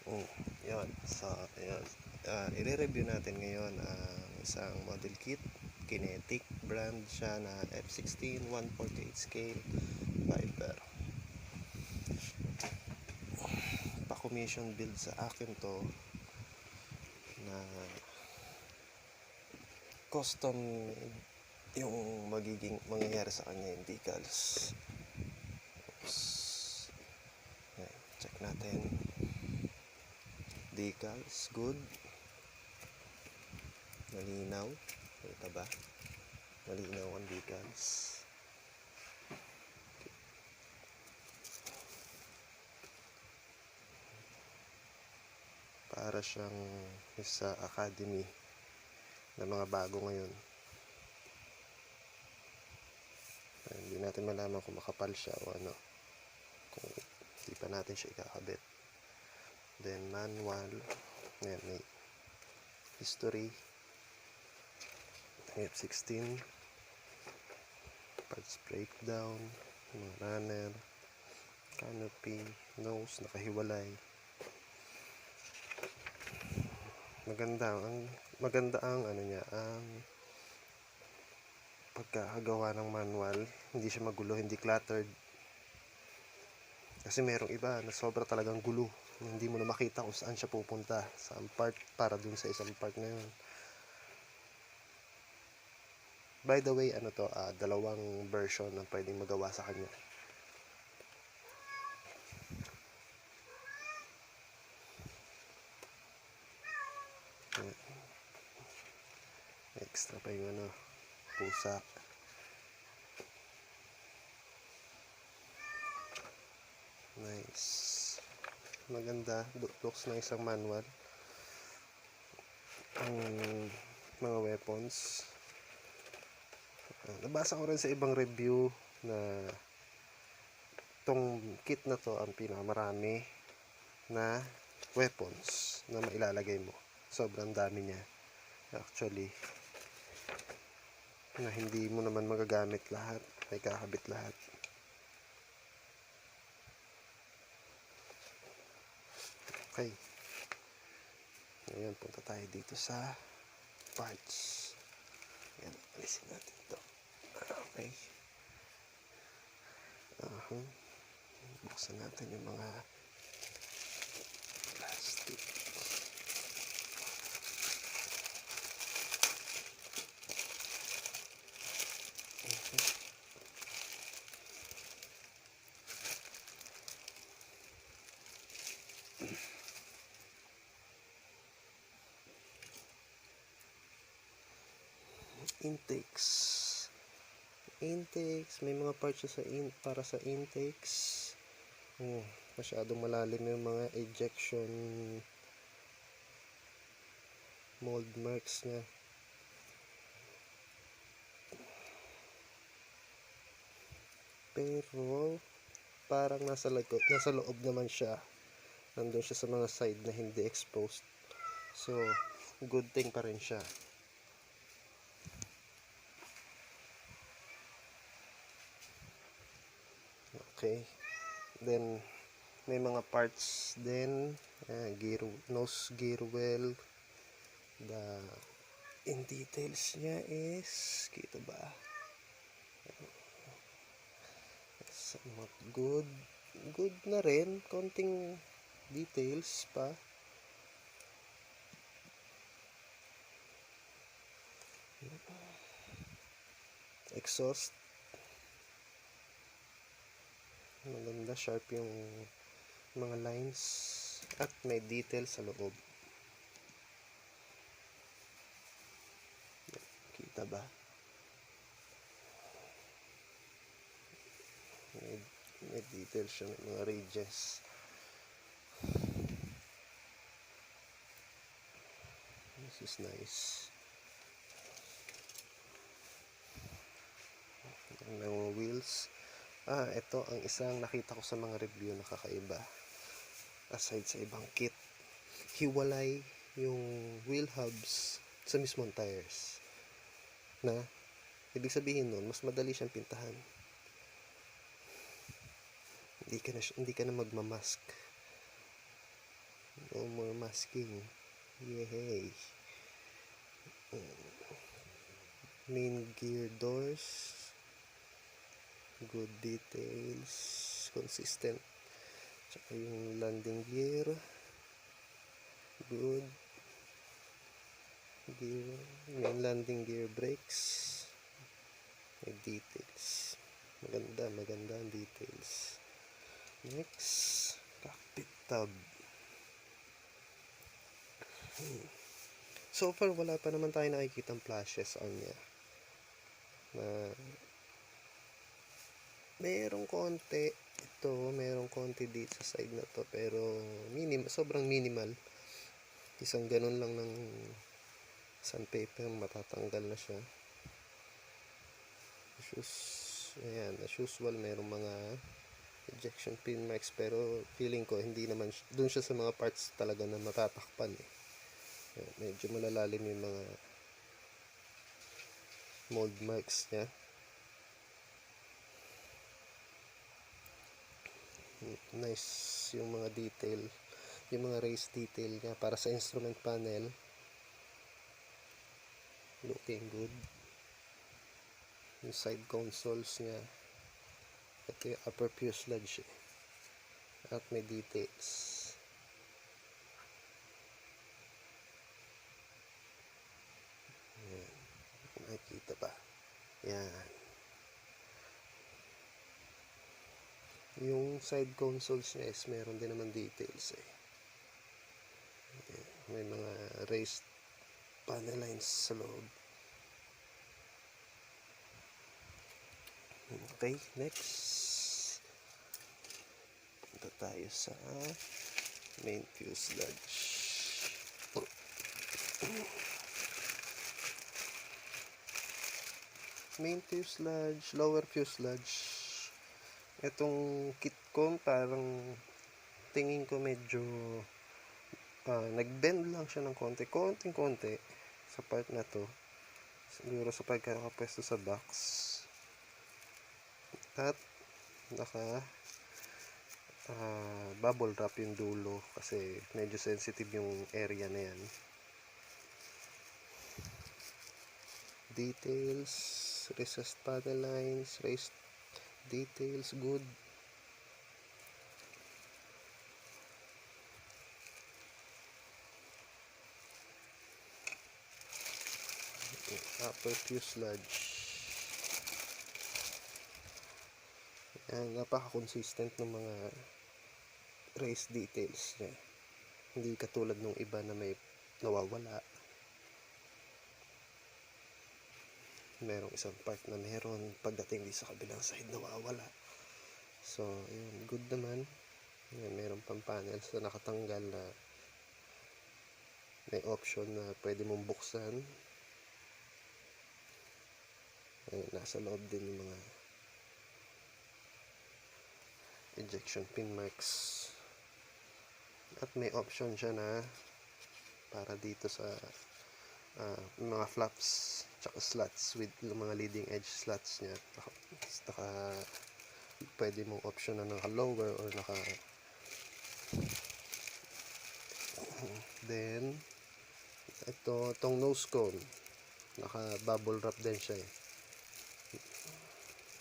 Yun. So, yun. I-review natin ngayon ang isang model kit, Kinetic. Brand siya na f-16 1/48 scale Viper. Pa-commission build sa akin to na custom yung magiging mangyayari sa kanya yung decals. Check natin. Decals, good. Malinaw. Kita ba? Malinaw ang decals. Para siyang sa academy na mga bago ngayon. Hindi natin malaman kung makapal siya o ano, kung hindi pa natin siya ikakabit. Then manual, ayan, may history, f-16, parts breakdown, mga runner, canopy, nose, nakahiwalay. Maganda ang ano niya, ang pagkakagawa ng manual. Hindi siya magulo, hindi cluttered. Kasi merong iba na sobra talagang gulo, hindi mo na makita kung saan siya pupunta, saan part para dun sa isang part na yun. By the way, ano to, dalawang version na pwedeng magawa sa kanya. Extra pa yung ano, pusa. Nice. Maganda. Looks na isang manual. Ang mga weapons. Nabasa ko rin sa ibang review na tong kit na to ang pinakamarami na weapons na mailalagay mo. Sobrang dami niya. Actually, na hindi mo naman magagamit lahat. May kakabit lahat. Okay. Ngayon, punta tayo dito sa parts. Ayan, alisin natin ito. Okay. Buksan natin yung mga plastic. Intakes, may mga parts sa para sa intakes. Masyadong malalim yung mga ejection mold marks niya. Pero parang nasa loob naman siya. Nandun siya sa mga side na hindi exposed. So, good thing pa rin siya. Okay. Then, may mga parts din. Nose gear well. In details niya is, kita ba? Somewhat good. Good na rin. Konting details pa. Exhaust. Maganda, sharp yung mga lines. At may detail sa loob. Kita ba? May detail siya, may mga ridges. This is nice. Ang wheels. Ito ang isang nakita ko sa mga review na kakaiba. Aside sa ibang kit, hiwalay yung wheel hubs sa mismong tires. Na, ibig sabihin nun, mas madali siyang pintahan. Hindi ka na magmamask. more masking. Yay! Main gear doors, good details, consistent. Tsaka yung landing gear, good gear, main landing gear brakes, may details. Maganda ang details. Next, cockpit tab. So far, wala pa naman tayo nakikitang flashes on niya. Na merong konti dito sa side na to, pero sobrang minimal. Isang ganun lang ng sandpaper, matatanggal na siya. Ayan, as usual, merong mga ejection pin marks, pero feeling ko hindi naman dun siya sa mga parts talaga na matatakpan eh. Ayan, medyo malalalim yung mga mold marks niya. Nice yung mga detail, yung mga race detail niya para sa instrument panel, looking good. Yung side consoles niya, ito yung upper fuselage at may details. Ayan, nakikita ba? Yan. Yung side consoles niya is meron din naman details eh. Ayan, may mga raised panel lines sa loob. Okay, next. Punta tayo sa main fuselage. Main fuselage, lower fuselage. Itong kit ko parang tingin ko medyo nag-bend lang siya ng konting-konti sa part na to. Siguro sa pagkakapwesto sa box. At naka bubble wrap yung dulo kasi medyo sensitive yung area na yan. Details, recessed panel lines, raised details, good. Upper fuselage. Ayan, napaka-consistent ng mga race details niya. Hindi katulad nung iba na may nawawala. Merong isang part na meron, pagdating di sa kabilang side nawawala. So, ayun, good naman. Ayan, meron pang panels na nakatanggal na may option na pwede mong buksan. Ayun, nasa loob din yung mga ejection pin marks. At may option siya na para dito sa mga flaps tsaka slots with yung mga leading edge slots niya. Pwede mong option na naka lower or naka then itong nose cone naka bubble wrap din siya eh.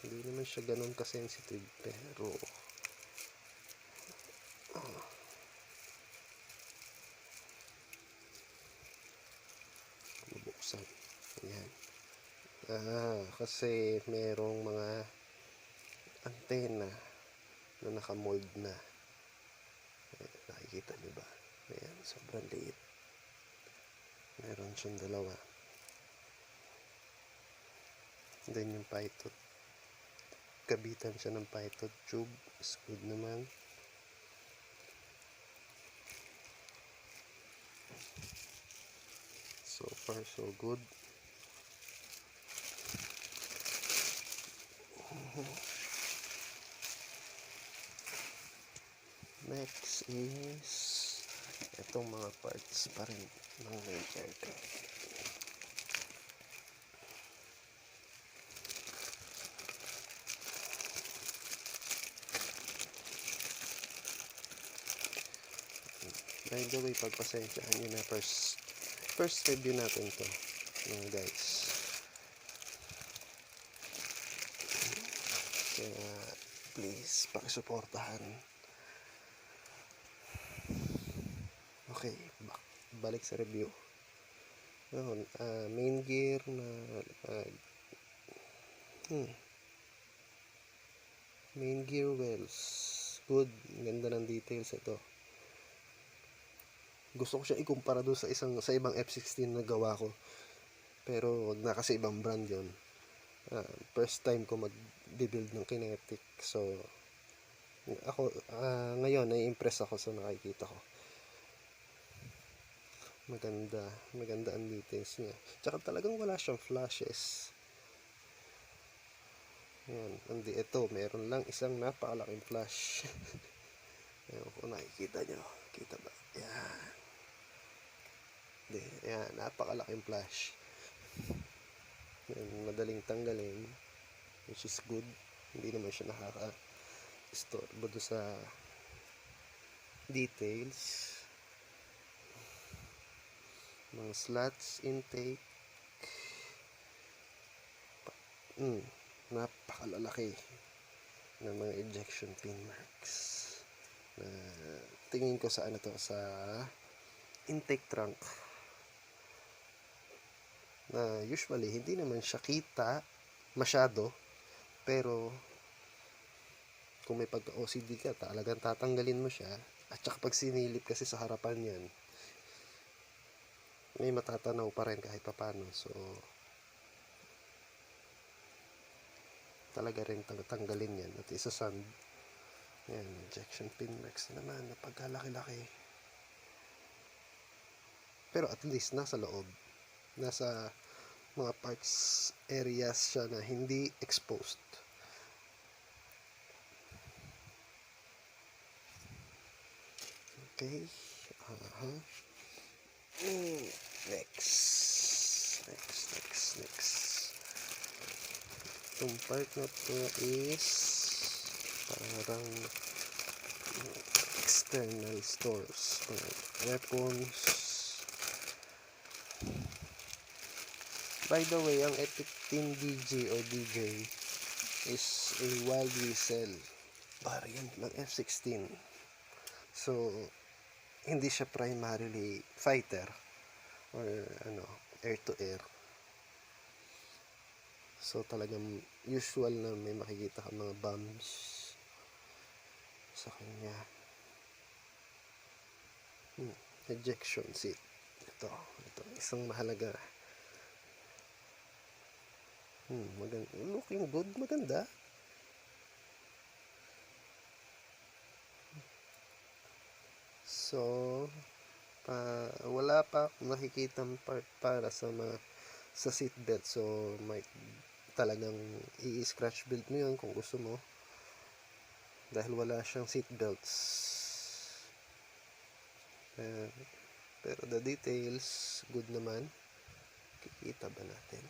Hindi naman siya ganun ka-sensitive pero bubuksan. Ayan. Kasi merong mga antena na naka-mold na. Ayan, nakikita niyo ba? Ayan, sobrang liit. Meron siyang dalawa. Then yung python. Kabitan siya ng python tube. Is good naman. So far, so good. Next is itong mga parts pa rin ng main aircraft. By the way, pagpasensyaan nyo na first review natin to, mga guys. Kaya please pakisuportahan. Okay, balik sa review. Main gear na main gear wells, good, ganda ng details ito. Gusto ko siya ikumpara doon sa ibang F-16 na gawa ko, pero wag na kasi ibang brand yon. First time ko mag-build ng kinetic, so ako ngayon nai-impress ako sa nakikita ko. Maganda ang details niya. Tsaka talagang wala siyang flashes. Ayan, ito, meron lang isang napakalaking flash. Ayan, kung nakikita nyo. Kita ba? Ayan. Ayan, napakalaking flash. Ayan, madaling tanggalin, which is good. Hindi naman siya nakaka-istorbo doon sa details. Mga slots, intake, napakalalaki ng mga ejection pin marks na tingin ko sa sa intake trunk, na usually hindi naman siya kita masyado, pero kung may pagka-OCD ka, talagang tatanggalin mo siya. At saka pag sinilip kasi sa harapan yan, may matatanaw pa rin kahit papano. So talaga rin tanggalin yan at isasand. Yan, ejection pin marks naman na pagkalaki-laki, pero at least nasa loob, nasa mga parts areas siya na hindi exposed. Okay. Next. Itong part na to is parang external stores, weapons. By the way, ang f-16dg or DJ is a wild whistle variant ng F-16. So hindi siya primarily fighter or air to air. So talagang usual na may makikita ka mga bombs sa kanya. Ejection seat. Ito isang mahalaga. Looking good, maganda. So wala pa akong nakikitang part para sa seatbelt, so may talagang i-scratch build mo yun kung gusto mo, dahil wala siyang seatbelts. Pero the details good naman. Kikita ba natin?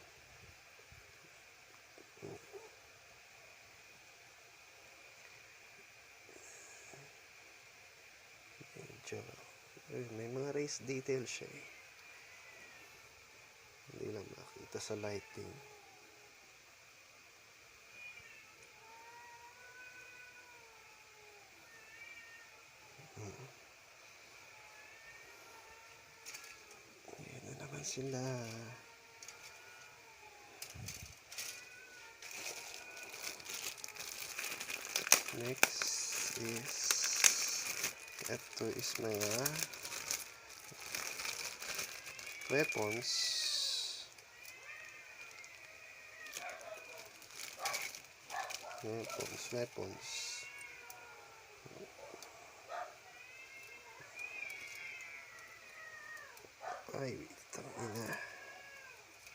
May mga race details siya eh. Hindi lang makita sa lighting. Ayan na naman sila. Next is ito is mga weapons. Ay, tangina.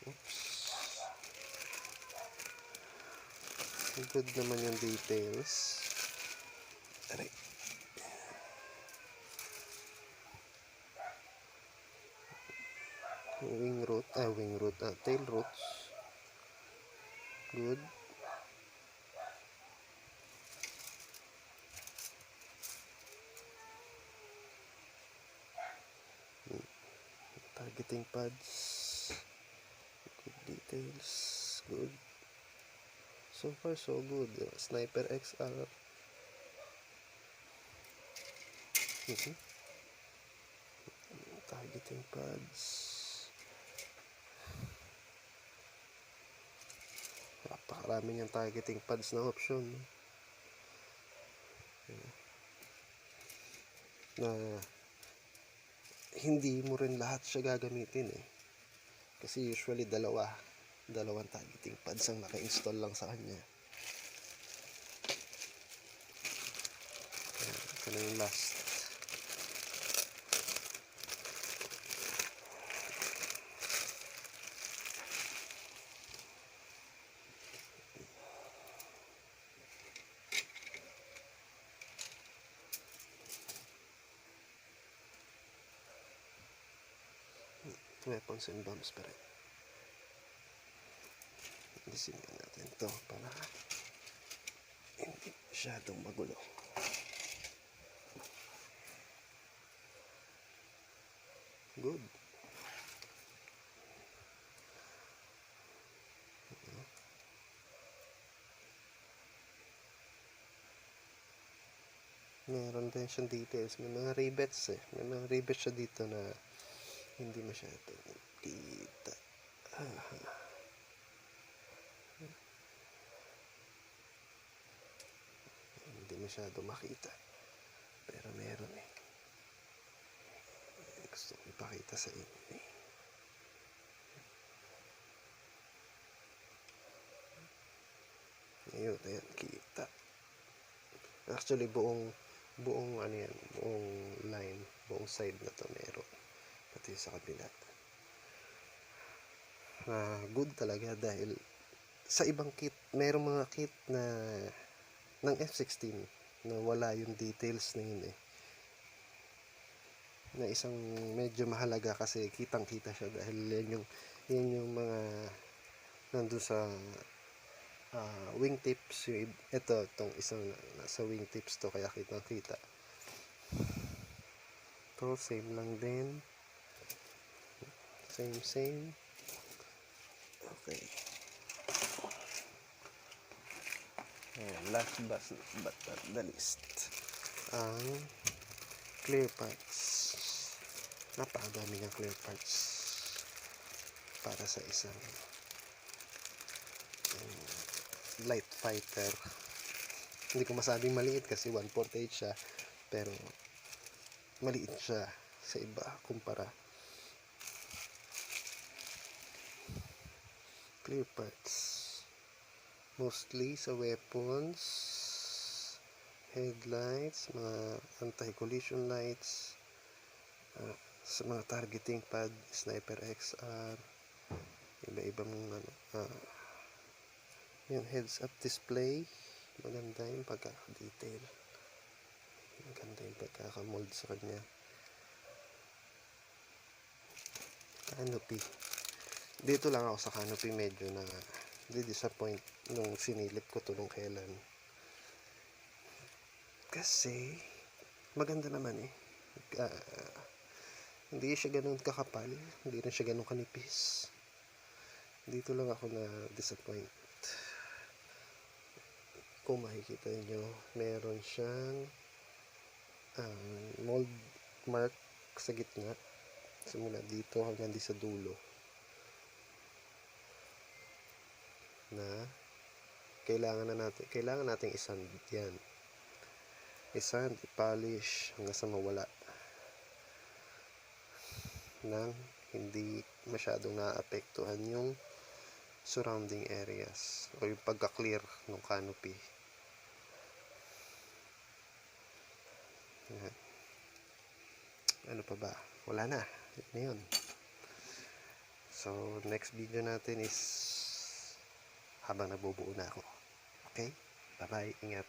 Oops. Good naman yung details. Aray. Tail roots. Good. targeting pads, good details, good. So far so good. Sniper XR. Targeting pads. Napakarami niyang targeting pads na option. Na hindi mo rin lahat siya gagamitin eh. Kasi usually dalawang targeting pads ang naka-install lang sa kanya. Ito na yung last. Weapons and bombs pa rin. Alisin natin ito para hindi masyadong magulo. Good. Meron din siyang details. May mga rivets eh. May mga rivets siya dito na hindi masyadong kita. Hindi masyadong makita. Pero meron eh. Gusto ko ipakita sa inyo eh. Ayun, ayan, kita. Actually, buong ano yan, buong line, buong side na to meron. Pati sa kabila. Good talaga dahil sa ibang kit, merong mga kit na ng F-16 na wala yung details na yun eh. Na isang medyo mahalaga kasi kitang-kita siya dahil yan yung mga nandun sa wingtips. Itong isang nasa wingtips to kaya kitang-kita. To same lang din. Same. Okay. And last but not the least, ang clear parts. Napakadami ng clear parts para sa isang light fighter. Hindi ko masabing maliit kasi 148 siya, pero maliit siya sa iba kumpara. Clear parts mostly sa weapons, headlights, mga anti-collision lights, sa mga targeting pad, sniper XR, iba-ibang yung heads up display. Maganda yung pagkaka-detail, maganda yung pagkaka-mold sa kanya. Canopy, dito lang ako sa canopy, medyo na di-disappoint nung sinilip ko to nung kailan kasi maganda naman eh. Hindi siya ganun kakapal, hindi rin siya ganun kanipis. Dito lang ako na disappoint. Kung makikita nyo, meron siyang mold mark sa gitna, simula dito hanggang di sa dulo, na kailangan nating isand yan, isand, i-polish hanggang sa mawala nang hindi masyadong naapektuhan yung surrounding areas o yung pagka-clear ng canopy. Yan. Ano pa ba? Wala na. Yun. So next video natin is habang nabubuo na ako. Okay? Bye bye. Ingat.